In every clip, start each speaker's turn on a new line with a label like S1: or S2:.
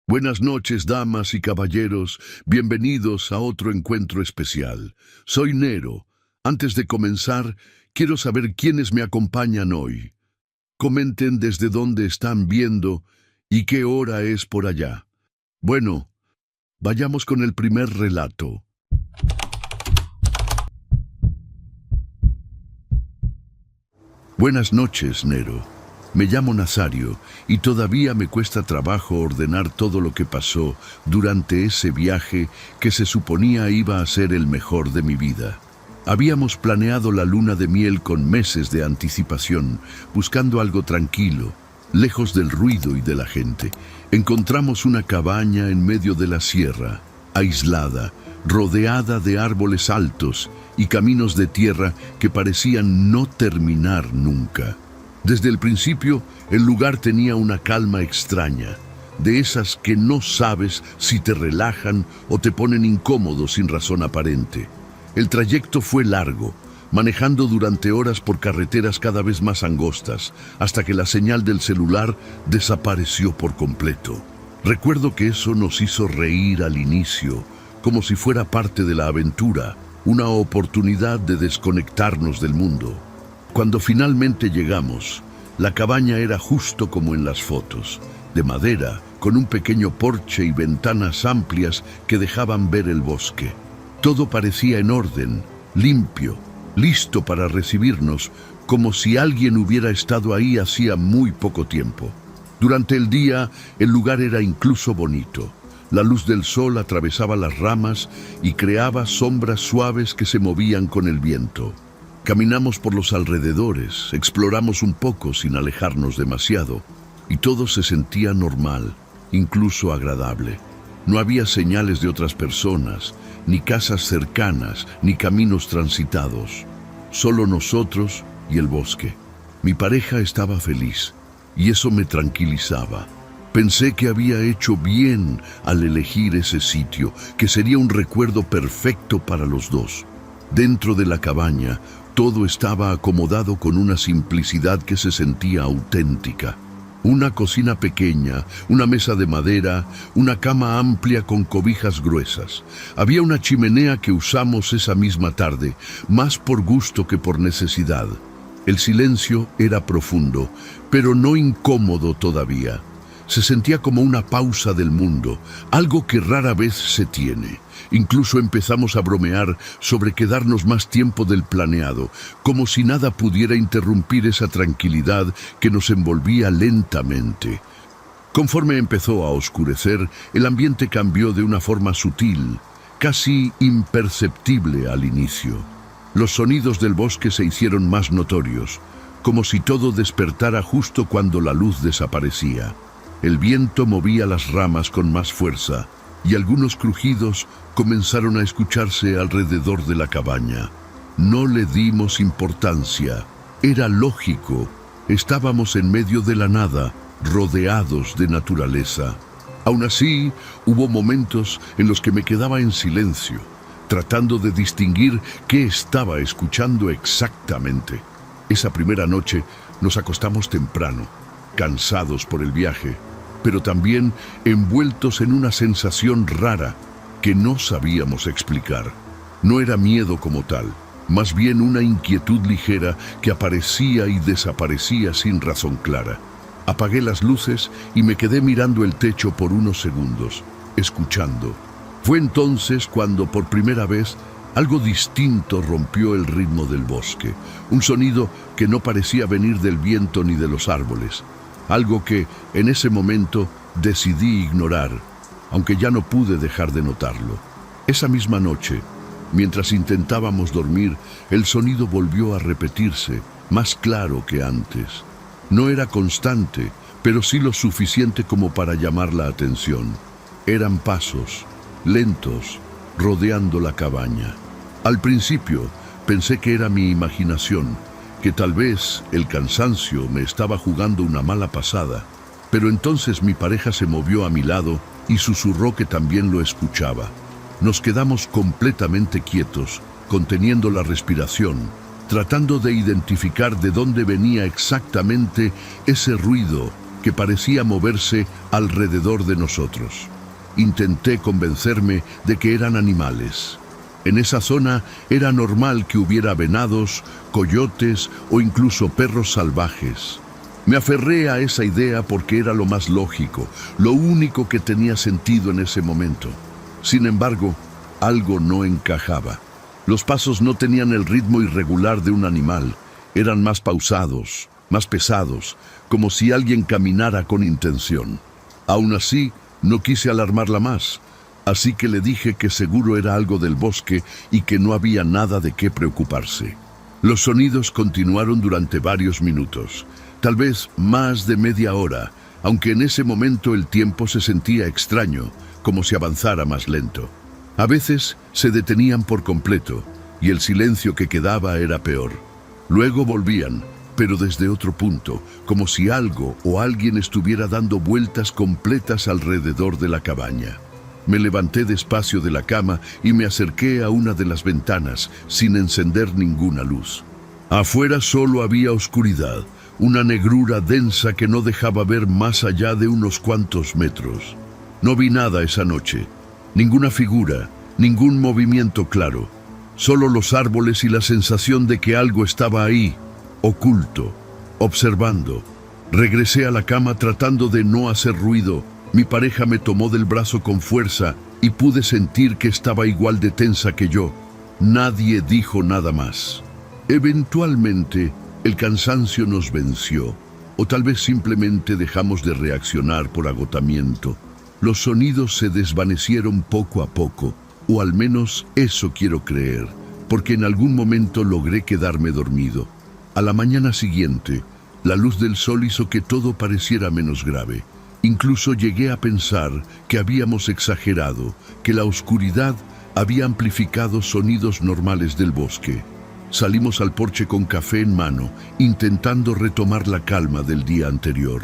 S1: Buenas noches, damas y caballeros. Bienvenidos a otro encuentro especial. Soy Nero. Antes de comenzar, quiero saber quiénes me acompañan hoy. Comenten desde dónde están viendo y qué hora es por allá. Bueno, vayamos con el primer relato. Buenas noches, Nero. Me llamo Nazario y todavía me cuesta trabajo ordenar todo lo que pasó durante ese viaje que se suponía iba a ser el mejor de mi vida. Habíamos planeado la luna de miel con meses de anticipación, buscando algo tranquilo, lejos del ruido y de la gente. Encontramos una cabaña en medio de la sierra, aislada, rodeada de árboles altos y caminos de tierra que parecían no terminar nunca. Desde el principio, el lugar tenía una calma extraña, de esas que no sabes si te relajan o te ponen incómodo sin razón aparente. El trayecto fue largo, manejando durante horas por carreteras cada vez más angostas, hasta que la señal del celular desapareció por completo. Recuerdo que eso nos hizo reír al inicio, como si fuera parte de la aventura, una oportunidad de desconectarnos del mundo. Cuando finalmente llegamos, la cabaña era justo como en las fotos, de madera, con un pequeño porche y ventanas amplias que dejaban ver el bosque. Todo parecía en orden, limpio, listo para recibirnos, como si alguien hubiera estado ahí hacía muy poco tiempo. Durante el día, el lugar era incluso bonito. La luz del sol atravesaba las ramas y creaba sombras suaves que se movían con el viento. Caminamos por los alrededores, exploramos un poco sin alejarnos demasiado, y todo se sentía normal, incluso agradable. No había señales de otras personas, ni casas cercanas, ni caminos transitados. Solo nosotros y el bosque. Mi pareja estaba feliz, y eso me tranquilizaba. Pensé que había hecho bien al elegir ese sitio, que sería un recuerdo perfecto para los dos. Dentro de la cabaña, todo estaba acomodado con una simplicidad que se sentía auténtica. Una cocina pequeña, una mesa de madera, una cama amplia con cobijas gruesas. Había una chimenea que usamos esa misma tarde, más por gusto que por necesidad. El silencio era profundo, pero no incómodo todavía. Se sentía como una pausa del mundo, algo que rara vez se tiene. Incluso empezamos a bromear sobre quedarnos más tiempo del planeado, como si nada pudiera interrumpir esa tranquilidad que nos envolvía lentamente. Conforme empezó a oscurecer, el ambiente cambió de una forma sutil, casi imperceptible al inicio. Los sonidos del bosque se hicieron más notorios, como si todo despertara justo cuando la luz desaparecía. El viento movía las ramas con más fuerza, y algunos crujidos comenzaron a escucharse alrededor de la cabaña. No le dimos importancia. Era lógico. Estábamos en medio de la nada, rodeados de naturaleza. Aún así, hubo momentos en los que me quedaba en silencio, tratando de distinguir qué estaba escuchando exactamente. Esa primera noche nos acostamos temprano, cansados por el viaje, pero también envueltos en una sensación rara que no sabíamos explicar. No era miedo como tal, más bien una inquietud ligera que aparecía y desaparecía sin razón clara. Apagué las luces y me quedé mirando el techo por unos segundos, escuchando. Fue entonces cuando por primera vez algo distinto rompió el ritmo del bosque, un sonido que no parecía venir del viento ni de los árboles. Algo que, en ese momento, decidí ignorar, aunque ya no pude dejar de notarlo. Esa misma noche, mientras intentábamos dormir, el sonido volvió a repetirse, más claro que antes. No era constante, pero sí lo suficiente como para llamar la atención. Eran pasos, lentos, rodeando la cabaña. Al principio, pensé que era mi imaginación, que tal vez el cansancio me estaba jugando una mala pasada, pero entonces mi pareja se movió a mi lado y susurró que también lo escuchaba. Nos quedamos completamente quietos, conteniendo la respiración, tratando de identificar de dónde venía exactamente ese ruido que parecía moverse alrededor de nosotros. Intenté convencerme de que eran animales. En esa zona era normal que hubiera venados, coyotes o incluso perros salvajes. Me aferré a esa idea porque era lo más lógico, lo único que tenía sentido en ese momento. Sin embargo, algo no encajaba. Los pasos no tenían el ritmo irregular de un animal, eran más pausados, más pesados, como si alguien caminara con intención. Aún así, no quise alarmarla más, así que le dije que seguro era algo del bosque y que no había nada de qué preocuparse. Los sonidos continuaron durante varios minutos, tal vez más de media hora, aunque en ese momento el tiempo se sentía extraño, como si avanzara más lento. A veces se detenían por completo, y el silencio que quedaba era peor. Luego volvían, pero desde otro punto, como si algo o alguien estuviera dando vueltas completas alrededor de la cabaña. Me levanté despacio de la cama y me acerqué a una de las ventanas, sin encender ninguna luz. Afuera solo había oscuridad, una negrura densa que no dejaba ver más allá de unos cuantos metros. No vi nada esa noche, ninguna figura, ningún movimiento claro, solo los árboles y la sensación de que algo estaba ahí, oculto, observando. Regresé a la cama tratando de no hacer ruido. Mi pareja me tomó del brazo con fuerza y pude sentir que estaba igual de tensa que yo. Nadie dijo nada más. Eventualmente, el cansancio nos venció, o tal vez simplemente dejamos de reaccionar por agotamiento. Los sonidos se desvanecieron poco a poco, o al menos eso quiero creer, porque en algún momento logré quedarme dormido. A la mañana siguiente, la luz del sol hizo que todo pareciera menos grave. Incluso llegué a pensar que habíamos exagerado, que la oscuridad había amplificado sonidos normales del bosque. Salimos al porche con café en mano, intentando retomar la calma del día anterior.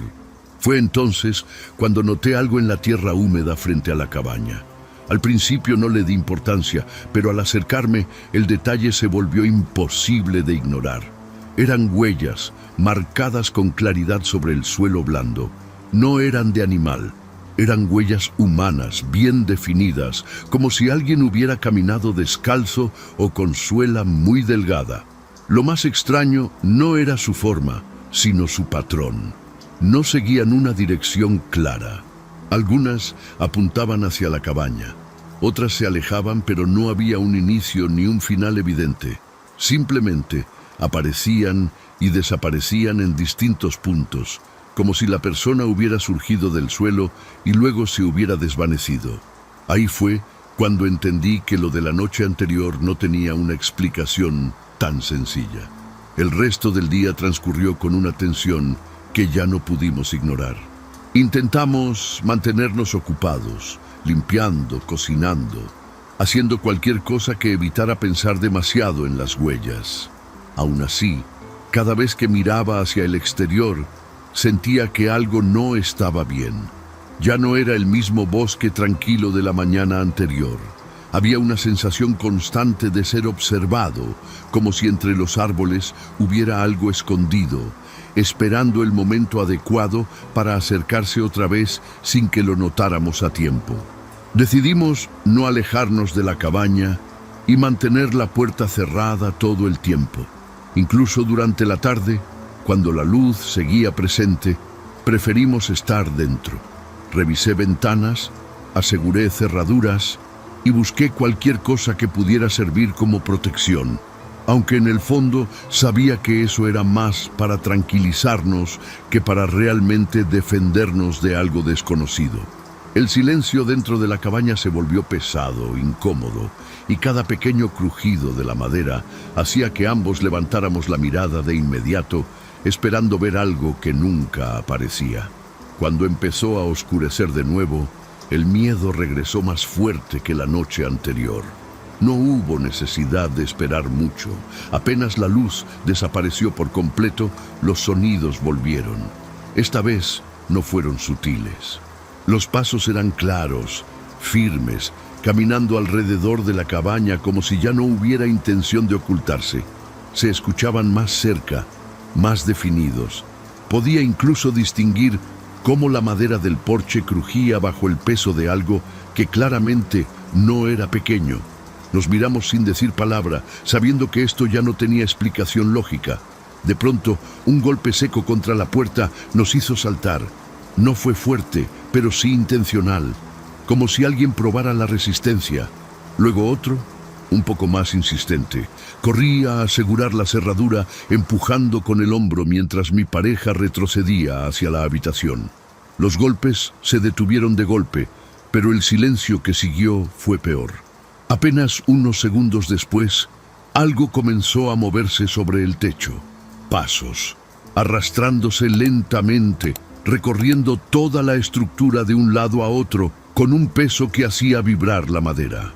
S1: Fue entonces cuando noté algo en la tierra húmeda frente a la cabaña. Al principio no le di importancia, pero al acercarme, el detalle se volvió imposible de ignorar. Eran huellas, marcadas con claridad sobre el suelo blando. No eran de animal, eran huellas humanas, bien definidas, como si alguien hubiera caminado descalzo o con suela muy delgada. Lo más extraño no era su forma, sino su patrón. No seguían una dirección clara. Algunas apuntaban hacia la cabaña, otras se alejaban, pero no había un inicio ni un final evidente. Simplemente aparecían y desaparecían en distintos puntos, como si la persona hubiera surgido del suelo y luego se hubiera desvanecido. Ahí fue cuando entendí que lo de la noche anterior no tenía una explicación tan sencilla. El resto del día transcurrió con una tensión que ya no pudimos ignorar. Intentamos mantenernos ocupados, limpiando, cocinando, haciendo cualquier cosa que evitara pensar demasiado en las huellas. Aún así, cada vez que miraba hacia el exterior, sentía que algo no estaba bien. Ya no era el mismo bosque tranquilo de la mañana anterior. Había una sensación constante de ser observado, como si entre los árboles hubiera algo escondido, esperando el momento adecuado para acercarse otra vez sin que lo notáramos a tiempo. Decidimos no alejarnos de la cabaña y mantener la puerta cerrada todo el tiempo. Incluso durante la tarde, cuando la luz seguía presente, preferimos estar dentro. Revisé ventanas, aseguré cerraduras y busqué cualquier cosa que pudiera servir como protección, aunque en el fondo sabía que eso era más para tranquilizarnos que para realmente defendernos de algo desconocido. El silencio dentro de la cabaña se volvió pesado, incómodo, y cada pequeño crujido de la madera hacía que ambos levantáramos la mirada de inmediato, esperando ver algo que nunca aparecía. Cuando empezó a oscurecer de nuevo, el miedo regresó más fuerte que la noche anterior. No hubo necesidad de esperar mucho. Apenas la luz desapareció por completo, los sonidos volvieron. Esta vez no fueron sutiles. Los pasos eran claros, firmes, caminando alrededor de la cabaña como si ya no hubiera intención de ocultarse. Se escuchaban más cerca, más definidos. Podía incluso distinguir cómo la madera del porche crujía bajo el peso de algo que claramente no era pequeño. Nos miramos sin decir palabra, sabiendo que esto ya no tenía explicación lógica. De pronto, un golpe seco contra la puerta nos hizo saltar. No fue fuerte, pero sí intencional, como si alguien probara la resistencia. Luego otro, un poco más insistente. Corrí a asegurar la cerradura, empujando con el hombro mientras mi pareja retrocedía hacia la habitación. Los golpes se detuvieron de golpe, pero el silencio que siguió fue peor. Apenas unos segundos después, algo comenzó a moverse sobre el techo. Pasos, arrastrándose lentamente, recorriendo toda la estructura de un lado a otro, con un peso que hacía vibrar la madera.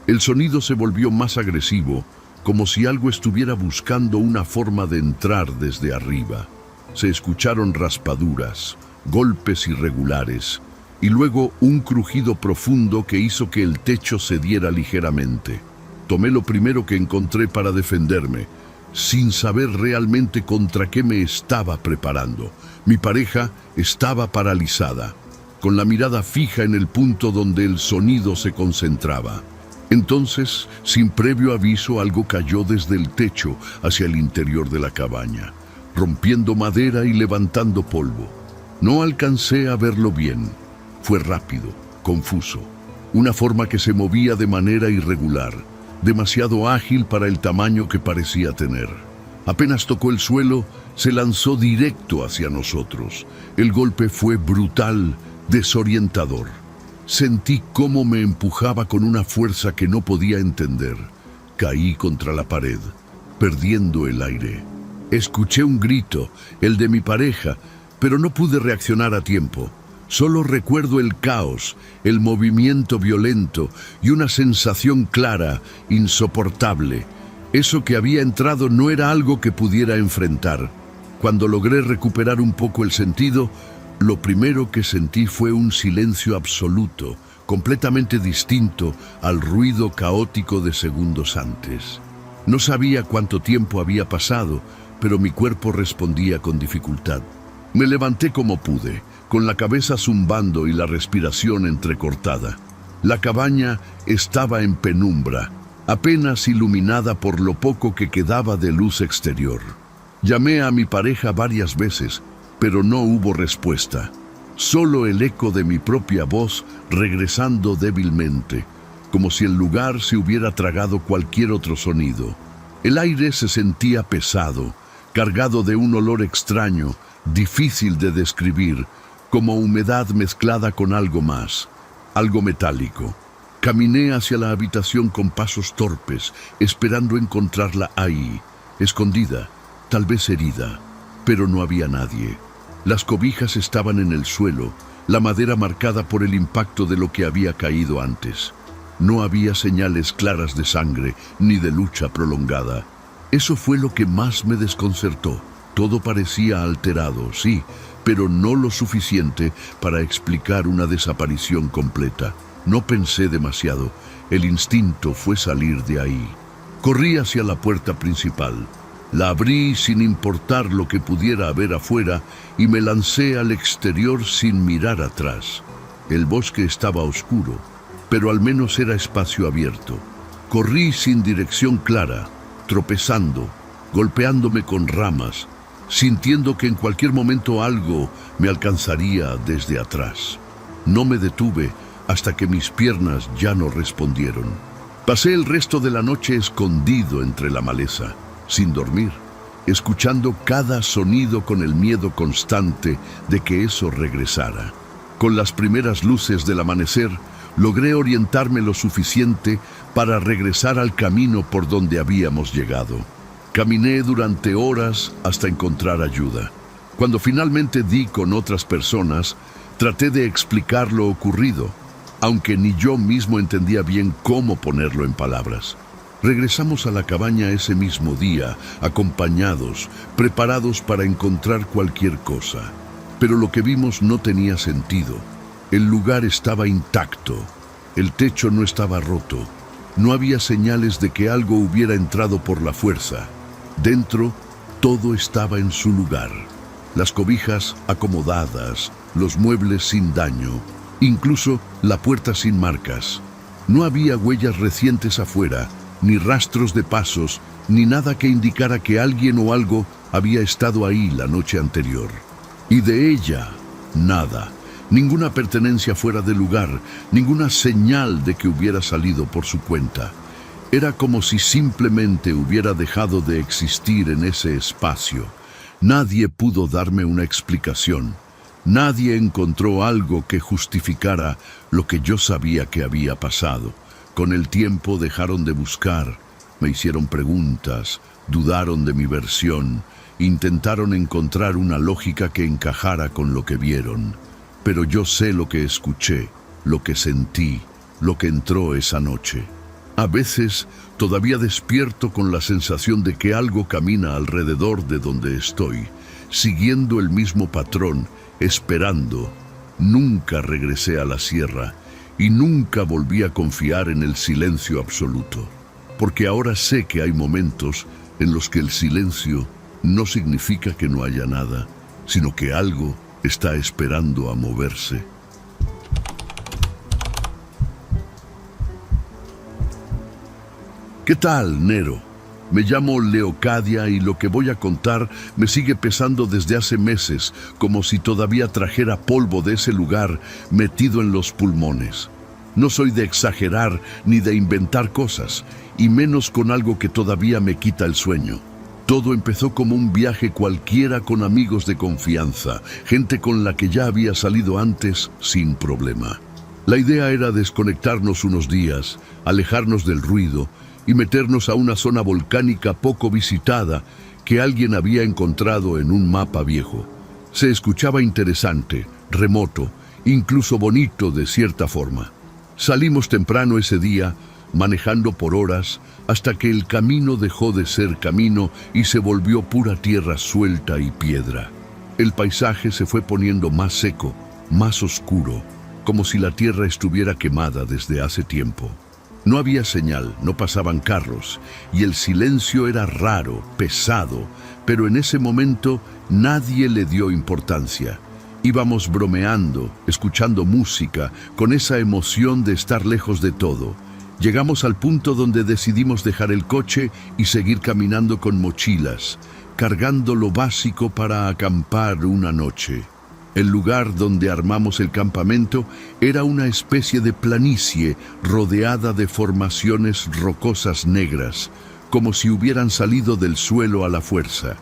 S1: El sonido se volvió más agresivo, como si algo estuviera buscando una forma de entrar desde arriba. Se escucharon raspaduras, golpes irregulares, y luego un crujido profundo que hizo que el techo cediera ligeramente. Tomé lo primero que encontré para defenderme, sin saber realmente contra qué me estaba preparando. Mi pareja estaba paralizada, con la mirada fija en el punto donde el sonido se concentraba. Entonces, sin previo aviso, algo cayó desde el techo hacia el interior de la cabaña, rompiendo madera y levantando polvo. No alcancé a verlo bien. Fue rápido, confuso, una forma que se movía de manera irregular, demasiado ágil para el tamaño que parecía tener. Apenas tocó el suelo, se lanzó directo hacia nosotros. El golpe fue brutal, desorientador. Sentí cómo me empujaba con una fuerza que no podía entender. Caí contra la pared, perdiendo el aire. Escuché un grito, el de mi pareja, pero no pude reaccionar a tiempo. Solo recuerdo el caos, el movimiento violento y una sensación clara, insoportable. Eso que había entrado no era algo que pudiera enfrentar. Cuando logré recuperar un poco el sentido, lo primero que sentí fue un silencio absoluto, completamente distinto al ruido caótico de segundos antes. No sabía cuánto tiempo había pasado, pero mi cuerpo respondía con dificultad. Me levanté como pude, con la cabeza zumbando y la respiración entrecortada. La cabaña estaba en penumbra, apenas iluminada por lo poco que quedaba de luz exterior. Llamé a mi pareja varias veces, pero no hubo respuesta. Solo el eco de mi propia voz regresando débilmente, como si el lugar se hubiera tragado cualquier otro sonido. El aire se sentía pesado, cargado de un olor extraño, difícil de describir, como humedad mezclada con algo más, algo metálico. Caminé hacia la habitación con pasos torpes, esperando encontrarla ahí, escondida, tal vez herida, pero no había nadie. Las cobijas estaban en el suelo, la madera marcada por el impacto de lo que había caído antes. No había señales claras de sangre ni de lucha prolongada. Eso fue lo que más me desconcertó. Todo parecía alterado, sí, pero no lo suficiente para explicar una desaparición completa. No pensé demasiado. El instinto fue salir de ahí. Corrí hacia la puerta principal. La abrí sin importar lo que pudiera haber afuera y me lancé al exterior sin mirar atrás. El bosque estaba oscuro, pero al menos era espacio abierto. Corrí sin dirección clara, tropezando, golpeándome con ramas, sintiendo que en cualquier momento algo me alcanzaría desde atrás. No me detuve hasta que mis piernas ya no respondieron. Pasé el resto de la noche escondido entre la maleza, sin dormir, escuchando cada sonido con el miedo constante de que eso regresara. Con las primeras luces del amanecer, logré orientarme lo suficiente para regresar al camino por donde habíamos llegado. Caminé durante horas hasta encontrar ayuda. Cuando finalmente di con otras personas, traté de explicar lo ocurrido, aunque ni yo mismo entendía bien cómo ponerlo en palabras. Regresamos a la cabaña ese mismo día, acompañados, preparados para encontrar cualquier cosa. Pero lo que vimos no tenía sentido. El lugar estaba intacto. El techo no estaba roto. No había señales de que algo hubiera entrado por la fuerza. Dentro, todo estaba en su lugar. Las cobijas acomodadas, los muebles sin daño, incluso la puerta sin marcas. No había huellas recientes afuera, ni rastros de pasos, ni nada que indicara que alguien o algo había estado ahí la noche anterior. Y de ella, nada. Ninguna pertenencia fuera de lugar, ninguna señal de que hubiera salido por su cuenta. Era como si simplemente hubiera dejado de existir en ese espacio. Nadie pudo darme una explicación. Nadie encontró algo que justificara lo que yo sabía que había pasado. Con el tiempo dejaron de buscar, me hicieron preguntas, dudaron de mi versión, intentaron encontrar una lógica que encajara con lo que vieron. Pero yo sé lo que escuché, lo que sentí, lo que entró esa noche. A veces todavía despierto con la sensación de que algo camina alrededor de donde estoy, siguiendo el mismo patrón, esperando. Nunca regresé a la sierra y nunca volví a confiar en el silencio absoluto, porque ahora sé que hay momentos en los que el silencio no significa que no haya nada, sino que algo está esperando a moverse. ¿Qué tal, Nero? Me llamo Leocadia y lo que voy a contar me sigue pesando desde hace meses, como si todavía trajera polvo de ese lugar metido en los pulmones. No soy de exagerar ni de inventar cosas, y menos con algo que todavía me quita el sueño. Todo empezó como un viaje cualquiera con amigos de confianza, gente con la que ya había salido antes sin problema. La idea era desconectarnos unos días, alejarnos del ruido y meternos a una zona volcánica poco visitada que alguien había encontrado en un mapa viejo. Se escuchaba interesante, remoto, incluso bonito de cierta forma. Salimos temprano ese día, manejando por horas, hasta que el camino dejó de ser camino y se volvió pura tierra suelta y piedra. El paisaje se fue poniendo más seco, más oscuro, como si la tierra estuviera quemada desde hace tiempo. No había señal, no pasaban carros, y el silencio era raro, pesado, pero en ese momento nadie le dio importancia. Íbamos bromeando, escuchando música, con esa emoción de estar lejos de todo. Llegamos al punto donde decidimos dejar el coche y seguir caminando con mochilas, cargando lo básico para acampar una noche. El lugar donde armamos el campamento era una especie de planicie rodeada de formaciones rocosas negras, como si hubieran salido del suelo a la fuerza.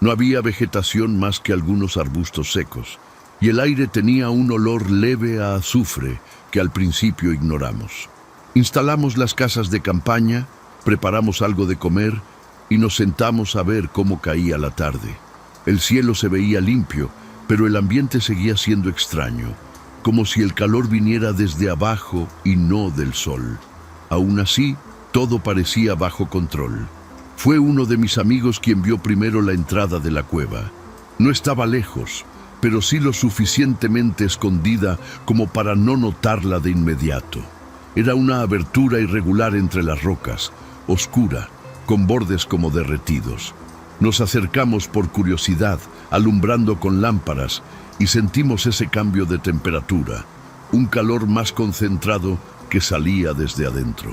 S1: No había vegetación más que algunos arbustos secos, y el aire tenía un olor leve a azufre que al principio ignoramos. Instalamos las casas de campaña, preparamos algo de comer y nos sentamos a ver cómo caía la tarde. El cielo se veía limpio, pero el ambiente seguía siendo extraño, como si el calor viniera desde abajo y no del sol. Aún así, todo parecía bajo control. Fue uno de mis amigos quien vio primero la entrada de la cueva. No estaba lejos, pero sí lo suficientemente escondida como para no notarla de inmediato. Era una abertura irregular entre las rocas, oscura, con bordes como derretidos. Nos acercamos por curiosidad, alumbrando con lámparas, y sentimos ese cambio de temperatura, un calor más concentrado que salía desde adentro.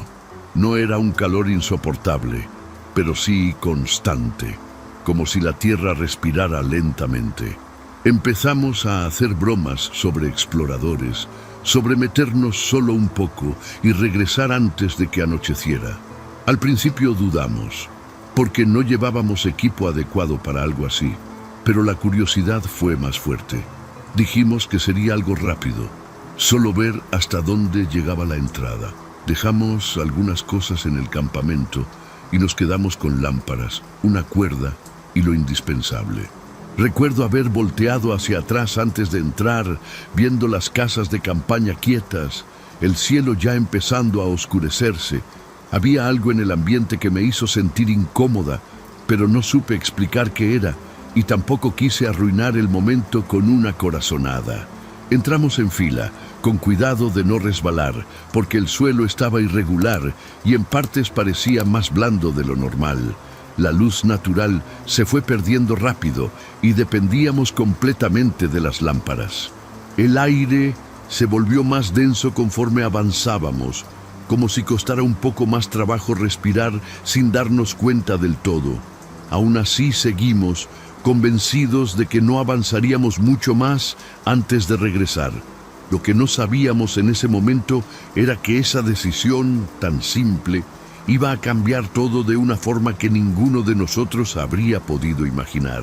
S1: No era un calor insoportable, pero sí constante, como si la tierra respirara lentamente. Empezamos a hacer bromas sobre exploradores, sobre meternos solo un poco y regresar antes de que anocheciera. Al principio dudamos, porque no llevábamos equipo adecuado para algo así, pero la curiosidad fue más fuerte. Dijimos que sería algo rápido, solo ver hasta dónde llegaba la entrada. Dejamos algunas cosas en el campamento y nos quedamos con lámparas, una cuerda y lo indispensable. Recuerdo haber volteado hacia atrás antes de entrar, viendo las casas de campaña quietas, el cielo ya empezando a oscurecerse. Había algo en el ambiente que me hizo sentir incómoda, pero no supe explicar qué era, y tampoco quise arruinar el momento con una corazonada. Entramos en fila, con cuidado de no resbalar, porque el suelo estaba irregular y en partes parecía más blando de lo normal. La luz natural se fue perdiendo rápido y dependíamos completamente de las lámparas. El aire se volvió más denso conforme avanzábamos, como si costara un poco más trabajo respirar sin darnos cuenta del todo. Aún así seguimos, convencidos de que no avanzaríamos mucho más antes de regresar. Lo que no sabíamos en ese momento era que esa decisión tan simple iba a cambiar todo de una forma que ninguno de nosotros habría podido imaginar.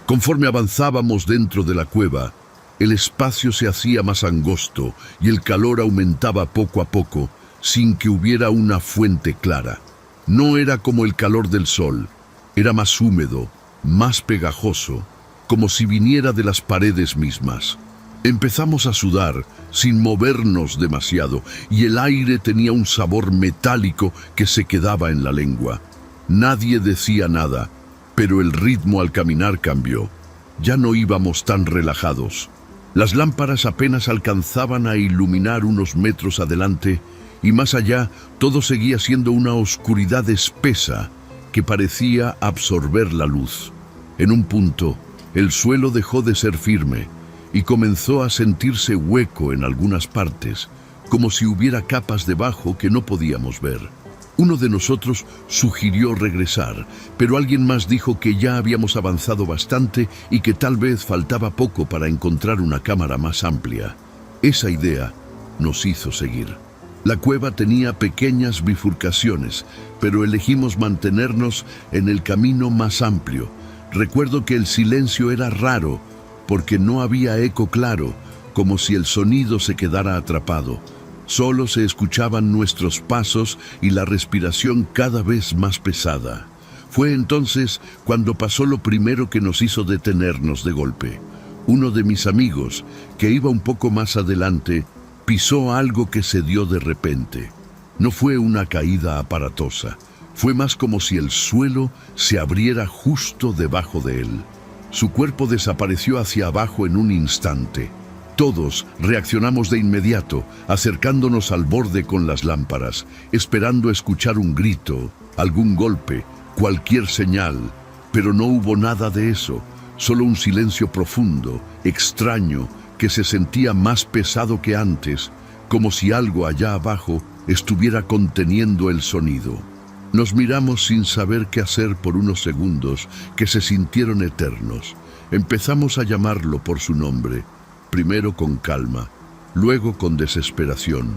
S1: Conforme avanzábamos dentro de la cueva, el espacio se hacía más angosto y el calor aumentaba poco a poco, sin que hubiera una fuente clara. No era como el calor del sol, era más húmedo, más pegajoso, como si viniera de las paredes mismas. Empezamos a sudar sin movernos demasiado y el aire tenía un sabor metálico que se quedaba en la lengua. Nadie decía nada, pero el ritmo al caminar cambió. Ya no íbamos tan relajados. Las lámparas apenas alcanzaban a iluminar unos metros adelante y más allá todo seguía siendo una oscuridad espesa que parecía absorber la luz. En un punto, el suelo dejó de ser firme y comenzó a sentirse hueco en algunas partes, como si hubiera capas debajo que no podíamos ver. Uno de nosotros sugirió regresar, pero alguien más dijo que ya habíamos avanzado bastante y que tal vez faltaba poco para encontrar una cámara más amplia. Esa idea nos hizo seguir. La cueva tenía pequeñas bifurcaciones, pero elegimos mantenernos en el camino más amplio. Recuerdo que el silencio era raro, porque no había eco claro, como si el sonido se quedara atrapado. Solo se escuchaban nuestros pasos y la respiración cada vez más pesada. Fue entonces cuando pasó lo primero que nos hizo detenernos de golpe. Uno de mis amigos, que iba un poco más adelante, pisó algo que se dio de repente. No fue una caída aparatosa, fue más como si el suelo se abriera justo debajo de él. Su cuerpo desapareció hacia abajo en un instante. Todos reaccionamos de inmediato, acercándonos al borde con las lámparas, esperando escuchar un grito, algún golpe, cualquier señal. Pero no hubo nada de eso, solo un silencio profundo, extraño, que se sentía más pesado que antes, como si algo allá abajo estuviera conteniendo el sonido. Nos miramos sin saber qué hacer por unos segundos que se sintieron eternos. Empezamos a llamarlo por su nombre, primero con calma, luego con desesperación,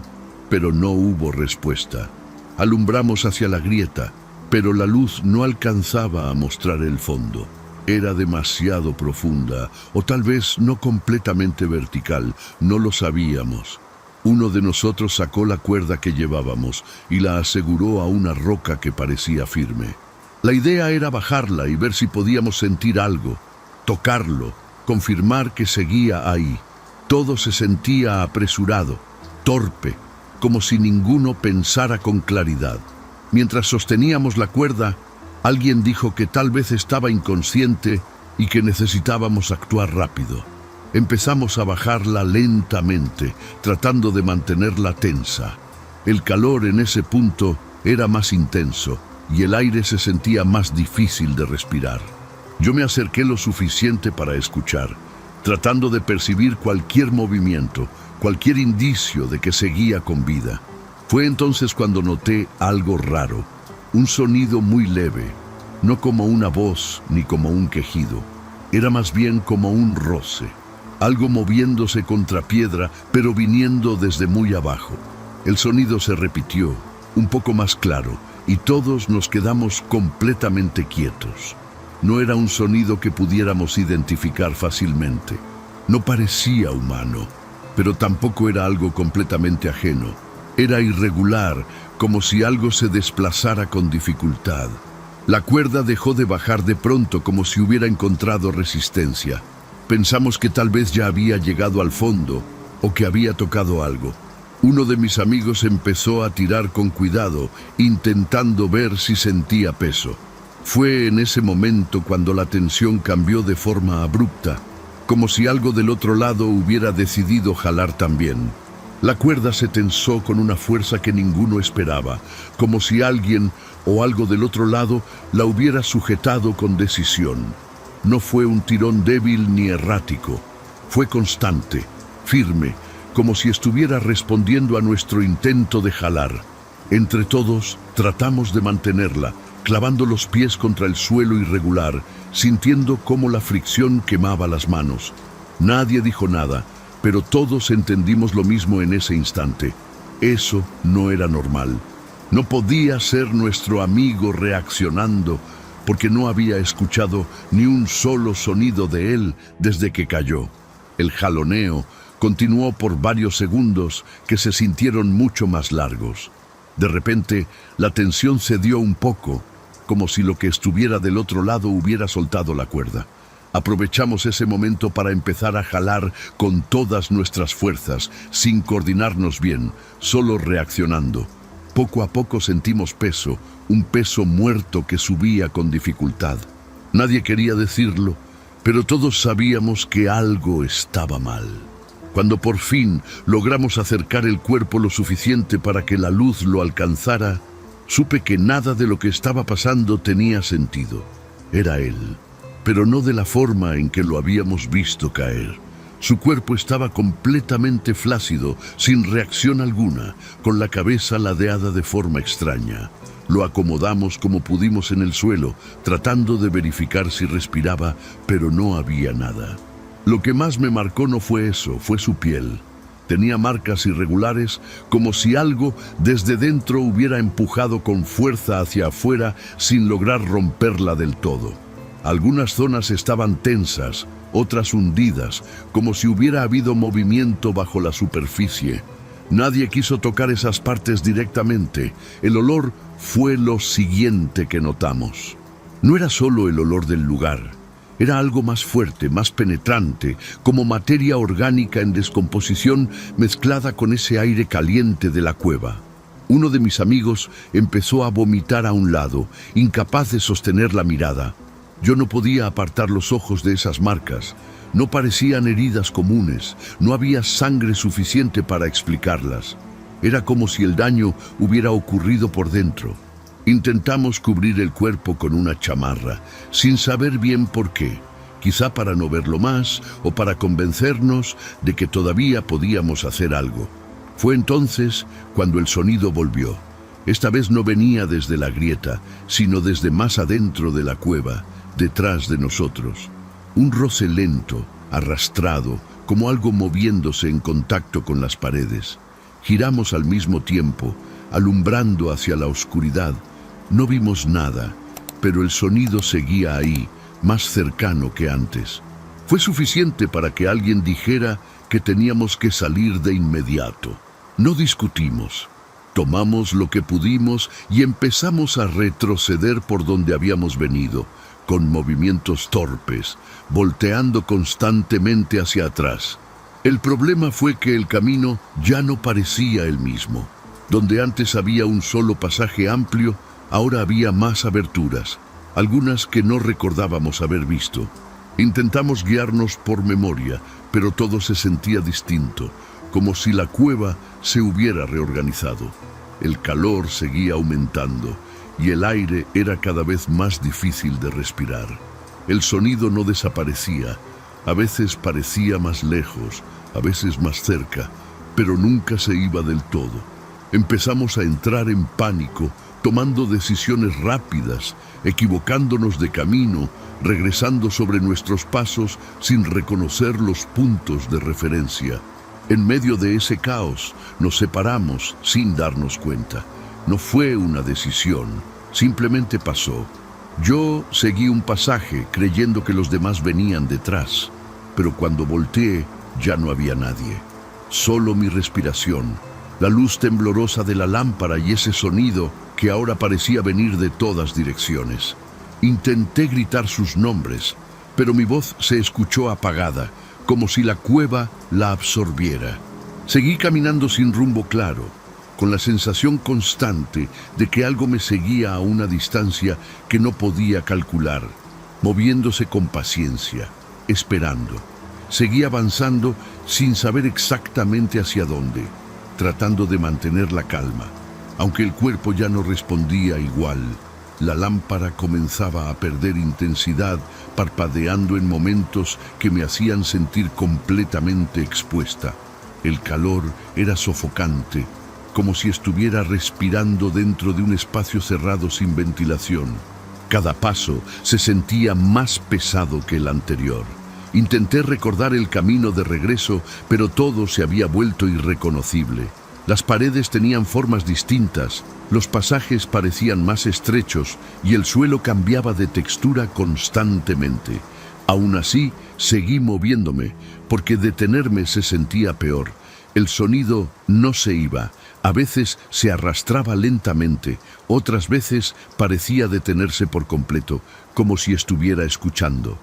S1: pero no hubo respuesta. Alumbramos hacia la grieta, pero la luz no alcanzaba a mostrar el fondo. Era demasiado profunda, o tal vez no completamente vertical, no lo sabíamos. Uno de nosotros sacó la cuerda que llevábamos y la aseguró a una roca que parecía firme. La idea era bajarla y ver si podíamos sentir algo, tocarlo, confirmar que seguía ahí. Todo se sentía apresurado, torpe, como si ninguno pensara con claridad. Mientras sosteníamos la cuerda, alguien dijo que tal vez estaba inconsciente y que necesitábamos actuar rápido. Empezamos a bajarla lentamente, tratando de mantenerla tensa. El calor en ese punto era más intenso y el aire se sentía más difícil de respirar. Yo me acerqué lo suficiente para escuchar, tratando de percibir cualquier movimiento, cualquier indicio de que seguía con vida. Fue entonces cuando noté algo raro, un sonido muy leve, no como una voz ni como un quejido. Era más bien como un roce. Algo moviéndose contra piedra, pero viniendo desde muy abajo. El sonido se repitió, un poco más claro, y todos nos quedamos completamente quietos. No era un sonido que pudiéramos identificar fácilmente. No parecía humano, pero tampoco era algo completamente ajeno. Era irregular, como si algo se desplazara con dificultad. La cuerda dejó de bajar de pronto, como si hubiera encontrado resistencia. Pensamos que tal vez ya había llegado al fondo o que había tocado algo. Uno de mis amigos empezó a tirar con cuidado, intentando ver si sentía peso. Fue en ese momento cuando la tensión cambió de forma abrupta, como si algo del otro lado hubiera decidido jalar también. La cuerda se tensó con una fuerza que ninguno esperaba, como si alguien o algo del otro lado la hubiera sujetado con decisión. No fue un tirón débil ni errático, fue constante, firme, como si estuviera respondiendo a nuestro intento de jalar. Entre todos, tratamos de mantenerla, clavando los pies contra el suelo irregular, sintiendo cómo la fricción quemaba las manos. Nadie dijo nada, pero todos entendimos lo mismo en ese instante. Eso no era normal. No podía ser nuestro amigo reaccionando, porque no había escuchado ni un solo sonido de él desde que cayó. El jaloneo continuó por varios segundos que se sintieron mucho más largos. De repente, la tensión cedió un poco, como si lo que estuviera del otro lado hubiera soltado la cuerda. Aprovechamos ese momento para empezar a jalar con todas nuestras fuerzas, sin coordinarnos bien, solo reaccionando. Poco a poco sentimos peso, un peso muerto que subía con dificultad. Nadie quería decirlo, pero todos sabíamos que algo estaba mal. Cuando por fin logramos acercar el cuerpo lo suficiente para que la luz lo alcanzara, supe que nada de lo que estaba pasando tenía sentido. Era él, pero no de la forma en que lo habíamos visto caer. Su cuerpo estaba completamente flácido, sin reacción alguna, con la cabeza ladeada de forma extraña. Lo acomodamos como pudimos en el suelo, tratando de verificar si respiraba, pero no había nada. Lo que más me marcó no fue eso, fue su piel. Tenía marcas irregulares, como si algo desde dentro hubiera empujado con fuerza hacia afuera sin lograr romperla del todo. Algunas zonas estaban tensas, otras hundidas, como si hubiera habido movimiento bajo la superficie. Nadie quiso tocar esas partes directamente. El olor fue lo siguiente que notamos. No era solo el olor del lugar. Era algo más fuerte, más penetrante, como materia orgánica en descomposición mezclada con ese aire caliente de la cueva. Uno de mis amigos empezó a vomitar a un lado, incapaz de sostener la mirada. Yo no podía apartar los ojos de esas marcas. No parecían heridas comunes, no había sangre suficiente para explicarlas. Era como si el daño hubiera ocurrido por dentro. Intentamos cubrir el cuerpo con una chamarra, sin saber bien por qué. Quizá para no verlo más o para convencernos de que todavía podíamos hacer algo. Fue entonces cuando el sonido volvió. Esta vez no venía desde la grieta, sino desde más adentro de la cueva, detrás de nosotros. Un roce lento, arrastrado, como algo moviéndose en contacto con las paredes. Giramos al mismo tiempo, alumbrando hacia la oscuridad. No vimos nada, pero el sonido seguía ahí, más cercano que antes. Fue suficiente para que alguien dijera que teníamos que salir de inmediato. No discutimos. Tomamos lo que pudimos y empezamos a retroceder por donde habíamos venido, con movimientos torpes, volteando constantemente hacia atrás. El problema fue que el camino ya no parecía el mismo. Donde antes había un solo pasaje amplio, ahora había más aberturas, algunas que no recordábamos haber visto. Intentamos guiarnos por memoria, pero todo se sentía distinto, como si la cueva se hubiera reorganizado. El calor seguía aumentando y el aire era cada vez más difícil de respirar. El sonido no desaparecía, a veces parecía más lejos, a veces más cerca, pero nunca se iba del todo. Empezamos a entrar en pánico, tomando decisiones rápidas, equivocándonos de camino, regresando sobre nuestros pasos sin reconocer los puntos de referencia. En medio de ese caos, nos separamos sin darnos cuenta. No fue una decisión, simplemente pasó. Yo seguí un pasaje creyendo que los demás venían detrás, pero cuando volteé ya no había nadie. Solo mi respiración, la luz temblorosa de la lámpara y ese sonido que ahora parecía venir de todas direcciones. Intenté gritar sus nombres, pero mi voz se escuchó apagada, como si la cueva la absorbiera. Seguí caminando sin rumbo claro, con la sensación constante de que algo me seguía a una distancia que no podía calcular, moviéndose con paciencia, esperando. Seguí avanzando sin saber exactamente hacia dónde, tratando de mantener la calma, aunque el cuerpo ya no respondía igual. La lámpara comenzaba a perder intensidad, parpadeando en momentos que me hacían sentir completamente expuesta. El calor era sofocante, como si estuviera respirando dentro de un espacio cerrado sin ventilación. Cada paso se sentía más pesado que el anterior. Intenté recordar el camino de regreso, pero todo se había vuelto irreconocible. Las paredes tenían formas distintas, los pasajes parecían más estrechos y el suelo cambiaba de textura constantemente. Aún así, seguí moviéndome, porque detenerme se sentía peor. El sonido no se iba. A veces se arrastraba lentamente, otras veces parecía detenerse por completo, como si estuviera escuchando.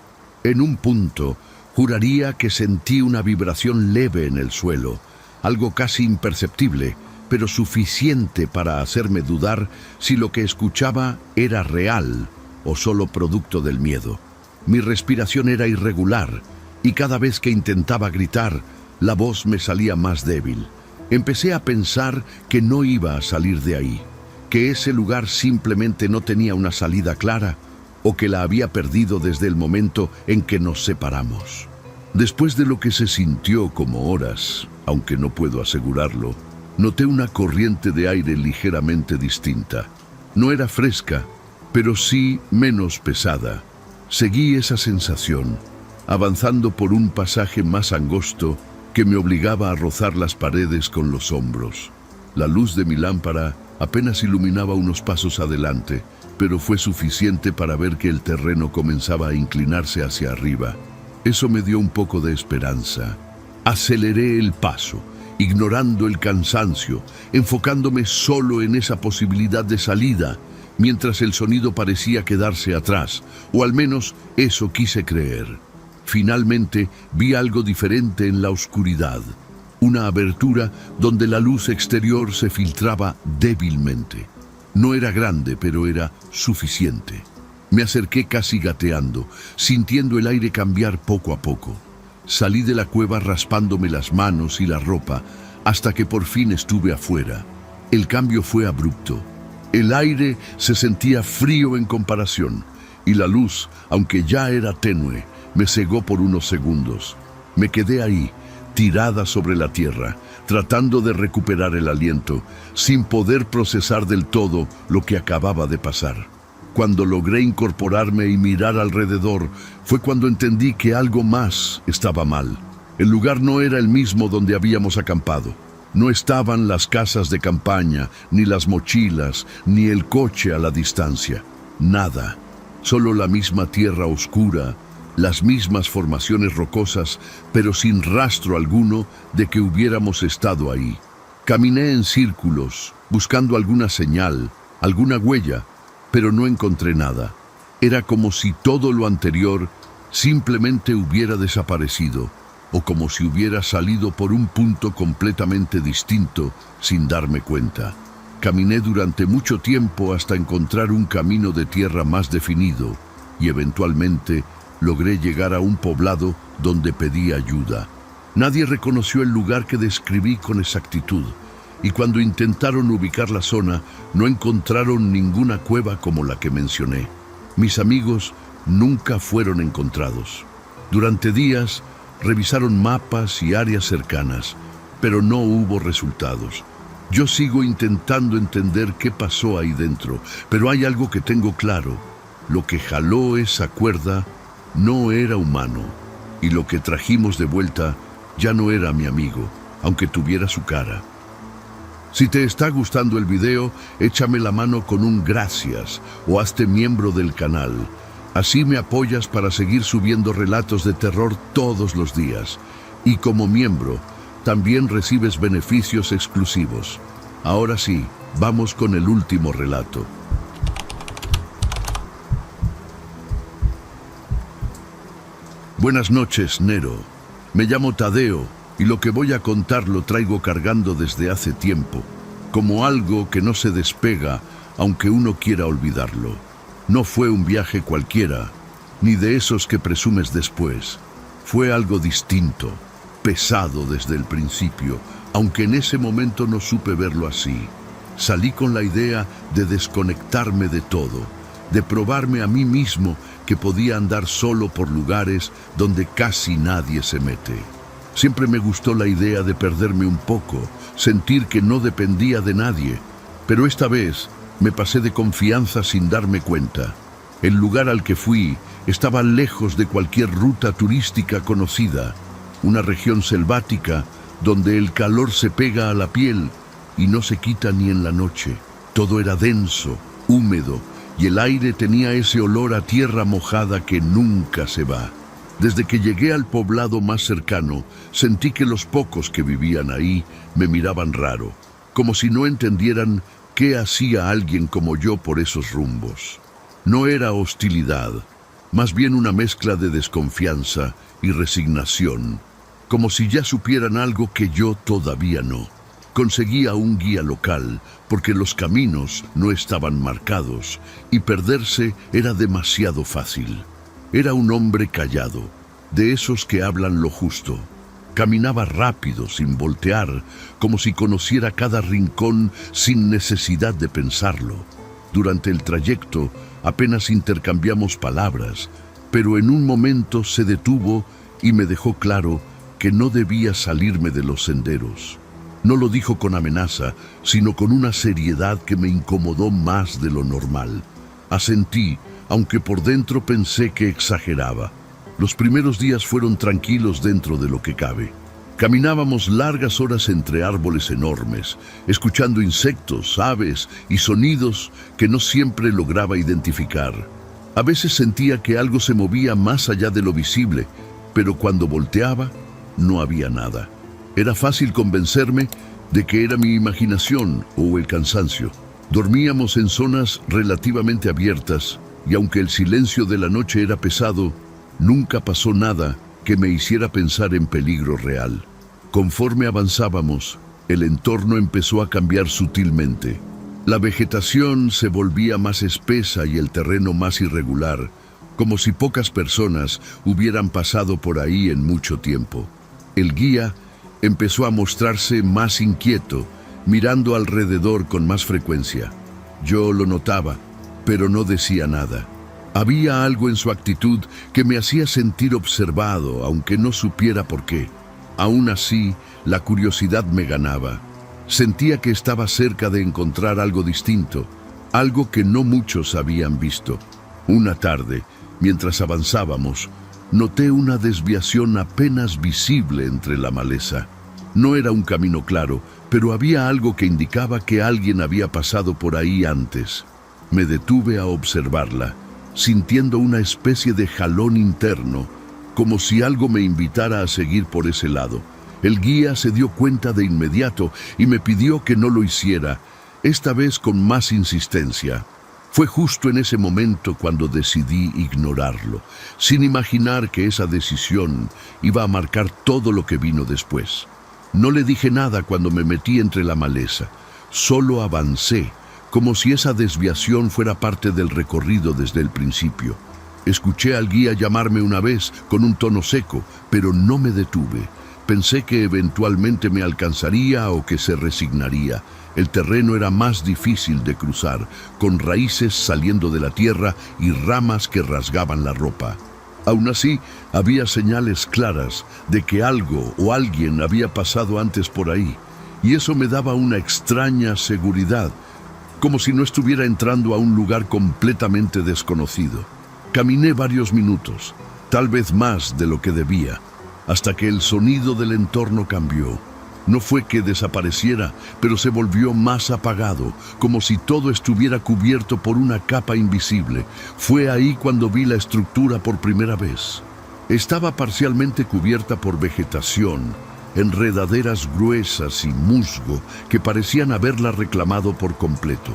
S1: En un punto, juraría que sentí una vibración leve en el suelo, algo casi imperceptible, pero suficiente para hacerme dudar si lo que escuchaba era real o solo producto del miedo. Mi respiración era irregular y cada vez que intentaba gritar, la voz me salía más débil. Empecé a pensar que no iba a salir de ahí, que ese lugar simplemente no tenía una salida clara o que la había perdido desde el momento en que nos separamos. Después de lo que se sintió como horas, aunque no puedo asegurarlo, noté una corriente de aire ligeramente distinta. No era fresca, pero sí menos pesada. Seguí esa sensación, avanzando por un pasaje más angosto que me obligaba a rozar las paredes con los hombros. La luz de mi lámpara apenas iluminaba unos pasos adelante, pero fue suficiente para ver que el terreno comenzaba a inclinarse hacia arriba. Eso me dio un poco de esperanza. Aceleré el paso, ignorando el cansancio, enfocándome solo en esa posibilidad de salida, mientras el sonido parecía quedarse atrás, o al menos eso quise creer. Finalmente vi algo diferente en la oscuridad, una abertura donde la luz exterior se filtraba débilmente. No era grande, pero era suficiente. Me acerqué casi gateando, sintiendo el aire cambiar poco a poco. Salí de la cueva raspándome las manos y la ropa, hasta que por fin estuve afuera. El cambio fue abrupto. El aire se sentía frío en comparación, y la luz, aunque ya era tenue, me cegó por unos segundos. Me quedé ahí, tirada sobre la tierra, tratando de recuperar el aliento, sin poder procesar del todo lo que acababa de pasar. Cuando logré incorporarme y mirar alrededor, fue cuando entendí que algo más estaba mal. El lugar no era el mismo donde habíamos acampado. No estaban las casas de campaña, ni las mochilas, ni el coche a la distancia. Nada. Solo la misma tierra oscura, las mismas formaciones rocosas, pero sin rastro alguno de que hubiéramos estado ahí. Caminé en círculos, buscando alguna señal, alguna huella, pero no encontré nada. Era como si todo lo anterior simplemente hubiera desaparecido, o como si hubiera salido por un punto completamente distinto sin darme cuenta. Caminé durante mucho tiempo hasta encontrar un camino de tierra más definido y eventualmente logré llegar a un poblado donde pedí ayuda. Nadie reconoció el lugar que describí con exactitud, y cuando intentaron ubicar la zona, no encontraron ninguna cueva como la que mencioné. Mis amigos nunca fueron encontrados. Durante días, revisaron mapas y áreas cercanas, pero no hubo resultados. Yo sigo intentando entender qué pasó ahí dentro, pero hay algo que tengo claro. Lo que jaló esa cuerda no era humano, y lo que trajimos de vuelta ya no era mi amigo, aunque tuviera su cara. Si te está gustando el video, échame la mano con un gracias o hazte miembro del canal. Así me apoyas para seguir subiendo relatos de terror todos los días. Y como miembro, también recibes beneficios exclusivos. Ahora sí, vamos con el último relato. Buenas noches, Nero. Me llamo Tadeo y lo que voy a contar lo traigo cargando desde hace tiempo, como algo que no se despega aunque uno quiera olvidarlo. No fue un viaje cualquiera, ni de esos que presumes después. Fue algo distinto, pesado desde el principio, aunque en ese momento no supe verlo así. Salí con la idea de desconectarme de todo, de probarme a mí mismo que podía andar solo por lugares donde casi nadie se mete. Siempre me gustó la idea de perderme un poco, sentir que no dependía de nadie, pero esta vez me pasé de confianza sin darme cuenta. El lugar al que fui estaba lejos de cualquier ruta turística conocida, una región selvática donde el calor se pega a la piel y no se quita ni en la noche. Todo era denso, húmedo, y el aire tenía ese olor a tierra mojada que nunca se va. Desde que llegué al poblado más cercano, sentí que los pocos que vivían ahí me miraban raro, como si no entendieran qué hacía alguien como yo por esos rumbos. No era hostilidad, más bien una mezcla de desconfianza y resignación, como si ya supieran algo que yo todavía no. Conseguí a un guía local porque los caminos no estaban marcados y perderse era demasiado fácil. Era un hombre callado, de esos que hablan lo justo. Caminaba rápido, sin voltear, como si conociera cada rincón sin necesidad de pensarlo. Durante el trayecto apenas intercambiamos palabras, pero en un momento se detuvo y me dejó claro que no debía salirme de los senderos. No lo dijo con amenaza, sino con una seriedad que me incomodó más de lo normal. Asentí, aunque por dentro pensé que exageraba. Los primeros días fueron tranquilos dentro de lo que cabe. Caminábamos largas horas entre árboles enormes, escuchando insectos, aves y sonidos que no siempre lograba identificar. A veces sentía que algo se movía más allá de lo visible, pero cuando volteaba, no había nada. Era fácil convencerme de que era mi imaginación o el cansancio. Dormíamos en zonas relativamente abiertas y aunque el silencio de la noche era pesado, nunca pasó nada que me hiciera pensar en peligro real. Conforme avanzábamos, el entorno empezó a cambiar sutilmente. La vegetación se volvía más espesa y el terreno más irregular, como si pocas personas hubieran pasado por ahí en mucho tiempo. El guía empezó a mostrarse más inquieto, mirando alrededor con más frecuencia. Yo lo notaba, pero no decía nada. Había algo en su actitud que me hacía sentir observado, aunque no supiera por qué. Aún así, la curiosidad me ganaba. Sentía que estaba cerca de encontrar algo distinto, algo que no muchos habían visto. Una tarde, mientras avanzábamos, noté una desviación apenas visible entre la maleza. No era un camino claro, pero había algo que indicaba que alguien había pasado por ahí antes. Me detuve a observarla, sintiendo una especie de jalón interno, como si algo me invitara a seguir por ese lado. El guía se dio cuenta de inmediato y me pidió que no lo hiciera, esta vez con más insistencia. Fue justo en ese momento cuando decidí ignorarlo, sin imaginar que esa decisión iba a marcar todo lo que vino después. No le dije nada cuando me metí entre la maleza, solo avancé, como si esa desviación fuera parte del recorrido desde el principio. Escuché al guía llamarme una vez con un tono seco, pero no me detuve. Pensé que eventualmente me alcanzaría o que se resignaría. El terreno era más difícil de cruzar, con raíces saliendo de la tierra y ramas que rasgaban la ropa. Aún así, había señales claras de que algo o alguien había pasado antes por ahí, y eso me daba una extraña seguridad, como si no estuviera entrando a un lugar completamente desconocido. Caminé varios minutos, tal vez más de lo que debía, hasta que el sonido del entorno cambió. No fue que desapareciera, pero se volvió más apagado, como si todo estuviera cubierto por una capa invisible. Fue ahí cuando vi la estructura por primera vez. Estaba parcialmente cubierta por vegetación, enredaderas gruesas y musgo que parecían haberla reclamado por completo.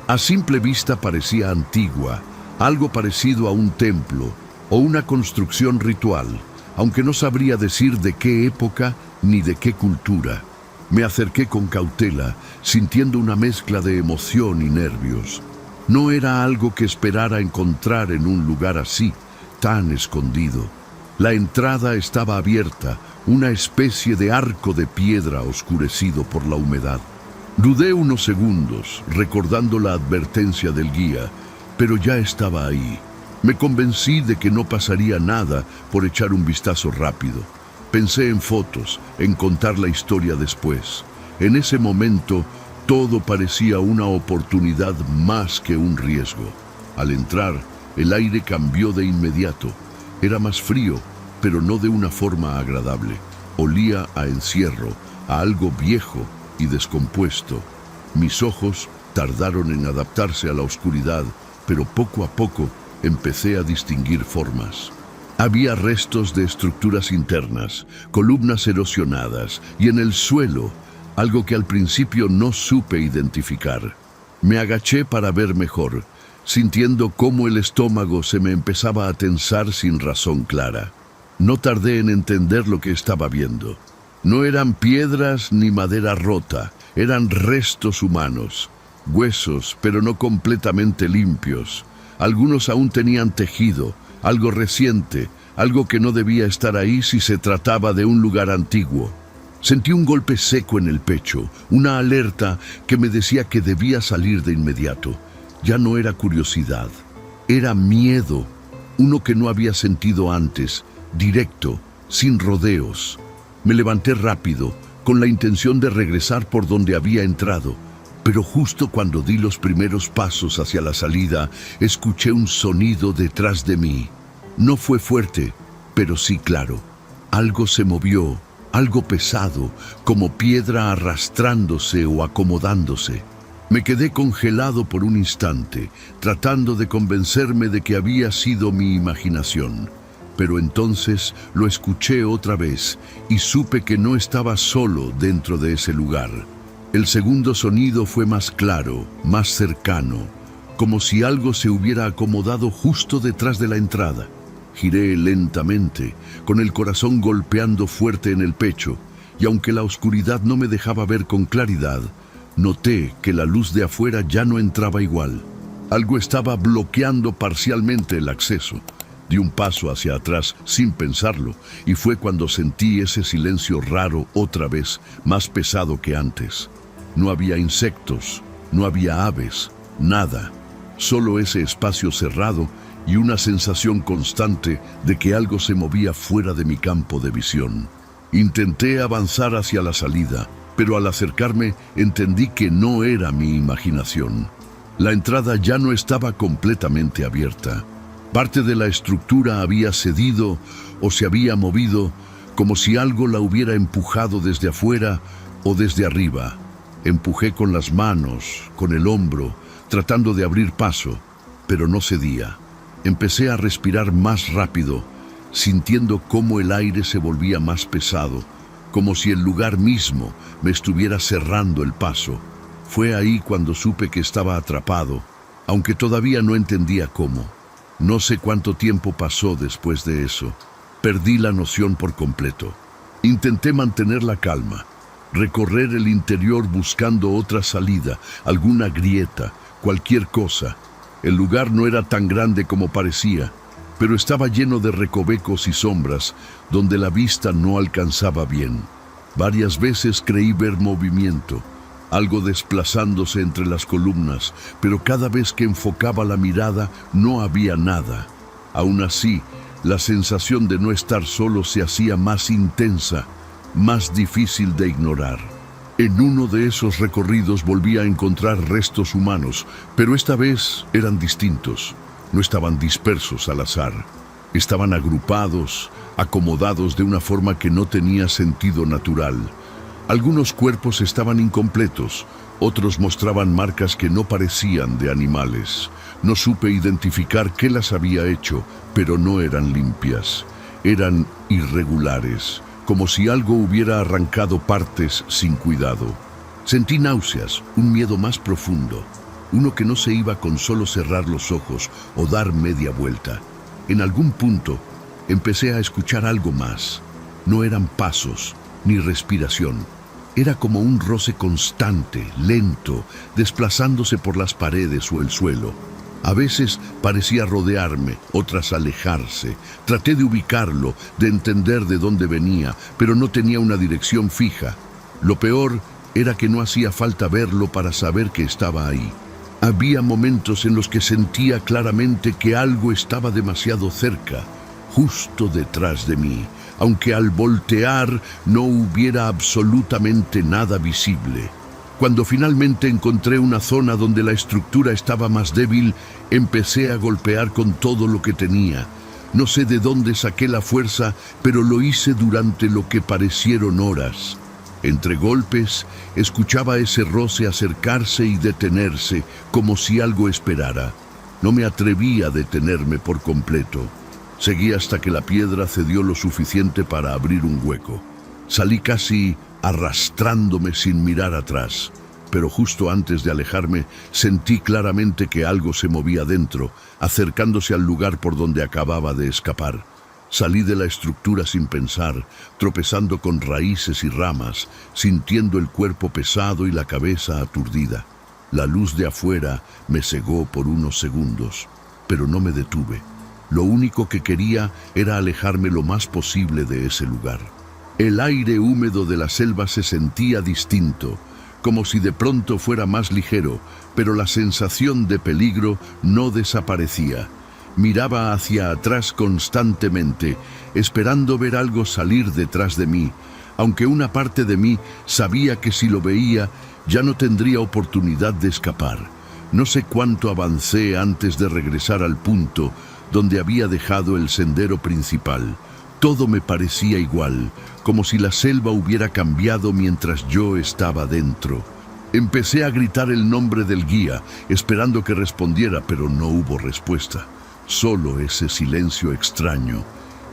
S1: A simple vista parecía antigua, algo parecido a un templo o una construcción ritual, aunque no sabría decir de qué época ni de qué cultura. Me acerqué con cautela, sintiendo una mezcla de emoción y nervios. No era algo que esperara encontrar en un lugar así, tan escondido. La entrada estaba abierta, una especie de arco de piedra oscurecido por la humedad. Dudé unos segundos, recordando la advertencia del guía, pero ya estaba ahí. Me convencí de que no pasaría nada por echar un vistazo rápido. Pensé en fotos, en contar la historia después. En ese momento, todo parecía una oportunidad más que un riesgo. Al entrar, el aire cambió de inmediato. Era más frío, pero no de una forma agradable. Olía a encierro, a algo viejo y descompuesto. Mis ojos tardaron en adaptarse a la oscuridad, pero poco a poco empecé a distinguir formas. Había restos de estructuras internas, columnas erosionadas y en el suelo, algo que al principio no supe identificar. Me agaché para ver mejor, sintiendo cómo el estómago se me empezaba a tensar sin razón clara. No tardé en entender lo que estaba viendo. No eran piedras ni madera rota, eran restos humanos, huesos, pero no completamente limpios. Algunos aún tenían tejido, algo reciente, algo que no debía estar ahí si se trataba de un lugar antiguo. Sentí un golpe seco en el pecho, una alerta que me decía que debía salir de inmediato. Ya no era curiosidad, era miedo, uno que no había sentido antes, directo, sin rodeos. Me levanté rápido, con la intención de regresar por donde había entrado, pero justo cuando di los primeros pasos hacia la salida, escuché un sonido detrás de mí. No fue fuerte, pero sí claro. Algo se movió, algo pesado, como piedra arrastrándose o acomodándose. Me quedé congelado por un instante, tratando de convencerme de que había sido mi imaginación. Pero entonces lo escuché otra vez y supe que no estaba solo dentro de ese lugar. El segundo sonido fue más claro, más cercano, como si algo se hubiera acomodado justo detrás de la entrada. Giré lentamente, con el corazón golpeando fuerte en el pecho, y aunque la oscuridad no me dejaba ver con claridad, noté que la luz de afuera ya no entraba igual. Algo estaba bloqueando parcialmente el acceso. Di un paso hacia atrás sin pensarlo, y fue cuando sentí ese silencio raro otra vez, más pesado que antes. No había insectos, no había aves, nada. Solo ese espacio cerrado y una sensación constante de que algo se movía fuera de mi campo de visión. Intenté avanzar hacia la salida, pero al acercarme entendí que no era mi imaginación. La entrada ya no estaba completamente abierta. Parte de la estructura había cedido o se había movido, como si algo la hubiera empujado desde afuera o desde arriba. Empujé con las manos, con el hombro, tratando de abrir paso, pero no cedía. Empecé a respirar más rápido, sintiendo cómo el aire se volvía más pesado, como si el lugar mismo me estuviera cerrando el paso. Fue ahí cuando supe que estaba atrapado, aunque todavía no entendía cómo. No sé cuánto tiempo pasó después de eso. Perdí la noción por completo. Intenté mantener la calma, recorrer el interior buscando otra salida, alguna grieta, cualquier cosa. El lugar no era tan grande como parecía, pero estaba lleno de recovecos y sombras donde la vista no alcanzaba bien. Varias veces creí ver movimiento, algo desplazándose entre las columnas, pero cada vez que enfocaba la mirada no había nada. Aún así, la sensación de no estar solo se hacía más intensa, más difícil de ignorar. En uno de esos recorridos volví a encontrar restos humanos, pero esta vez eran distintos. No estaban dispersos al azar. Estaban agrupados, acomodados de una forma que no tenía sentido natural. Algunos cuerpos estaban incompletos, otros mostraban marcas que no parecían de animales. No supe identificar qué las había hecho, pero no eran limpias. Eran irregulares, como si algo hubiera arrancado partes sin cuidado. Sentí náuseas, un miedo más profundo, uno que no se iba con solo cerrar los ojos o dar media vuelta. En algún punto empecé a escuchar algo más. No eran pasos ni respiración. Era como un roce constante, lento, desplazándose por las paredes o el suelo. A veces parecía rodearme, otras alejarse. Traté de ubicarlo, de entender de dónde venía, pero no tenía una dirección fija. Lo peor era que no hacía falta verlo para saber que estaba ahí. Había momentos en los que sentía claramente que algo estaba demasiado cerca, justo detrás de mí, aunque al voltear no hubiera absolutamente nada visible. Cuando finalmente encontré una zona donde la estructura estaba más débil, empecé a golpear con todo lo que tenía. No sé de dónde saqué la fuerza, pero lo hice durante lo que parecieron horas. Entre golpes, escuchaba ese roce acercarse y detenerse, como si algo esperara. No me atreví a detenerme por completo. Seguí hasta que la piedra cedió lo suficiente para abrir un hueco. Salí casi arrastrándome sin mirar atrás, pero justo antes de alejarme sentí claramente que algo se movía dentro, acercándose al lugar por donde acababa de escapar. Salí de la estructura sin pensar, tropezando con raíces y ramas, sintiendo el cuerpo pesado y la cabeza aturdida. La luz de afuera me cegó por unos segundos, pero no me detuve. Lo único que quería era alejarme lo más posible de ese lugar. El aire húmedo de la selva se sentía distinto, como si de pronto fuera más ligero, pero la sensación de peligro no desaparecía. Miraba hacia atrás constantemente, esperando ver algo salir detrás de mí, aunque una parte de mí sabía que si lo veía, ya no tendría oportunidad de escapar. No sé cuánto avancé antes de regresar al punto donde había dejado el sendero principal. Todo me parecía igual, como si la selva hubiera cambiado mientras yo estaba dentro. Empecé a gritar el nombre del guía, esperando que respondiera, pero no hubo respuesta. Solo ese silencio extraño,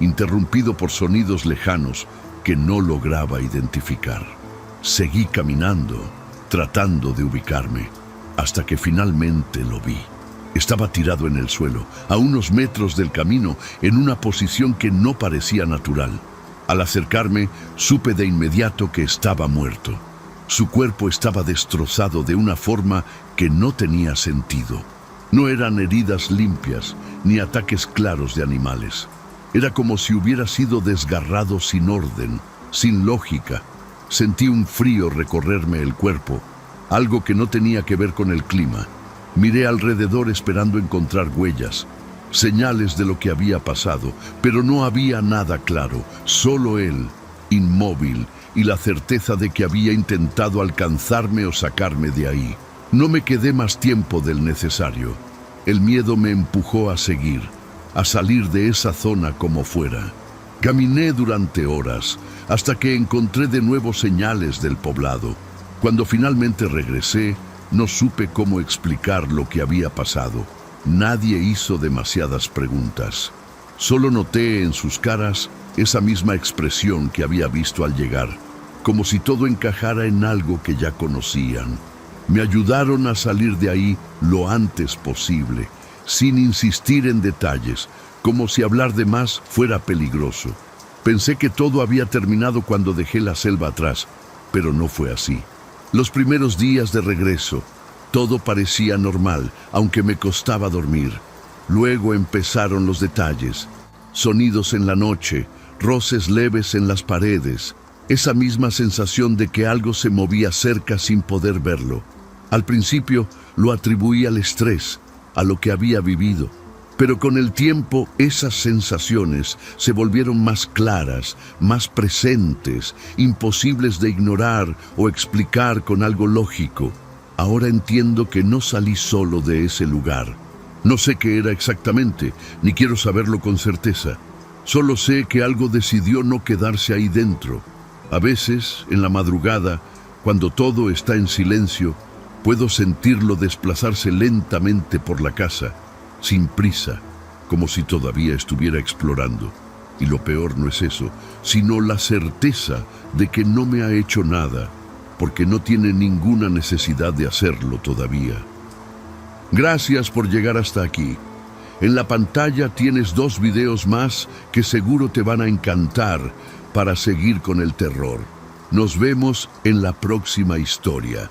S1: interrumpido por sonidos lejanos que no lograba identificar. Seguí caminando, tratando de ubicarme, hasta que finalmente lo vi. Estaba tirado en el suelo, a unos metros del camino, en una posición que no parecía natural. Al acercarme, supe de inmediato que estaba muerto. Su cuerpo estaba destrozado de una forma que no tenía sentido. No eran heridas limpias, ni ataques claros de animales. Era como si hubiera sido desgarrado sin orden, sin lógica. Sentí un frío recorrerme el cuerpo, algo que no tenía que ver con el clima. Miré alrededor esperando encontrar huellas, señales de lo que había pasado, pero no había nada claro, solo él, inmóvil, y la certeza de que había intentado alcanzarme o sacarme de ahí. No me quedé más tiempo del necesario. El miedo me empujó a seguir, a salir de esa zona como fuera. Caminé durante horas, hasta que encontré de nuevo señales del poblado. Cuando finalmente regresé, no supe cómo explicar lo que había pasado. Nadie hizo demasiadas preguntas. Solo noté en sus caras esa misma expresión que había visto al llegar, como si todo encajara en algo que ya conocían. Me ayudaron a salir de ahí lo antes posible, sin insistir en detalles, como si hablar de más fuera peligroso. Pensé que todo había terminado cuando dejé la selva atrás, pero no fue así. Los primeros días de regreso, todo parecía normal, aunque me costaba dormir. Luego empezaron los detalles, sonidos en la noche, roces leves en las paredes, esa misma sensación de que algo se movía cerca sin poder verlo. Al principio lo atribuí al estrés, a lo que había vivido, pero con el tiempo esas sensaciones se volvieron más claras, más presentes, imposibles de ignorar o explicar con algo lógico. Ahora entiendo que no salí solo de ese lugar. No sé qué era exactamente, ni quiero saberlo con certeza. Solo sé que algo decidió no quedarse ahí dentro. A veces, en la madrugada, cuando todo está en silencio, puedo sentirlo desplazarse lentamente por la casa, sin prisa, como si todavía estuviera explorando. Y lo peor no es eso, sino la certeza de que no me ha hecho nada, porque no tiene ninguna necesidad de hacerlo todavía. Gracias por llegar hasta aquí. En la pantalla tienes 2 videos más que seguro te van a encantar para seguir con el terror. Nos vemos en la próxima historia.